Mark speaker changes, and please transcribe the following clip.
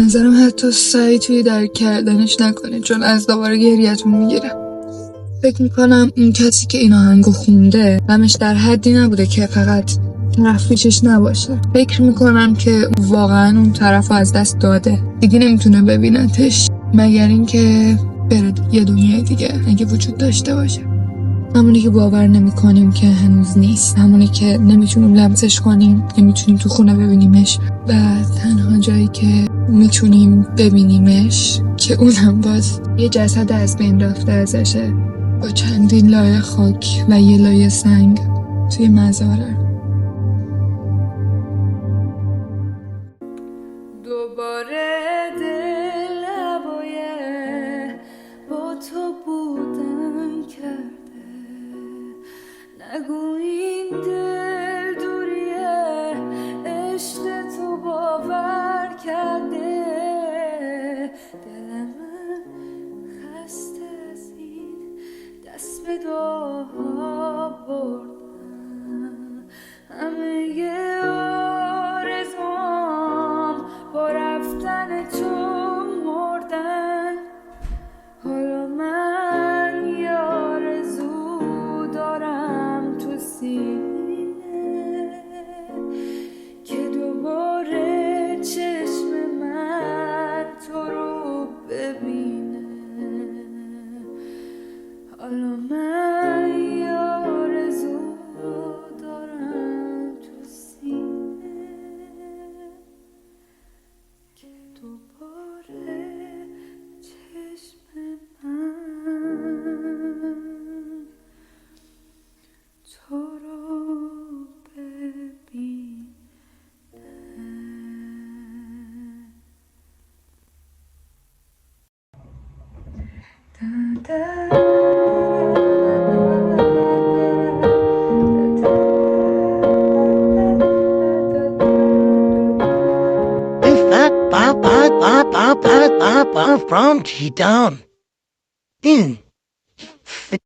Speaker 1: نظرم حتی سعی توی درک کردنش نکنید، چون از دوباره گریتون میگیره. فکر میکنم اون کسی که این آهنگو خونده غمش در حدی نبوده که فقط طرف پیشش نباشه. فکر میکنم که واقعا اون طرف از دست داده، دیگه نمیتونه ببینتش مگر اینکه بره یه دنیای دیگه اگه وجود داشته باشه. همونی که باور نمیکنیم که هنوز نیست، همونی که نمیتونیم لمسش کنیم، نمیتونیم تو خونه ببینیمش و تنها جایی که میتونیم ببینیمش که اونم باز یه جسد از بین رفته ازشه با چندین لایه خاک و یه لایه سنگ توی مزاره.
Speaker 2: دوباره دل هوای با تو بودن کرده، نگو این دل دوریه عشق تو باور کرده. دل من خسته از این دست به دعا بردن، همه آرزوام با رفتن تو مردن. حالا من یه آرزو دارم تو سینه که دوباره چشم من تو رو ببینه. حالا من یه آرزو دارم تو سینه که دوباره چشم من تو رو ببینه.
Speaker 3: From down in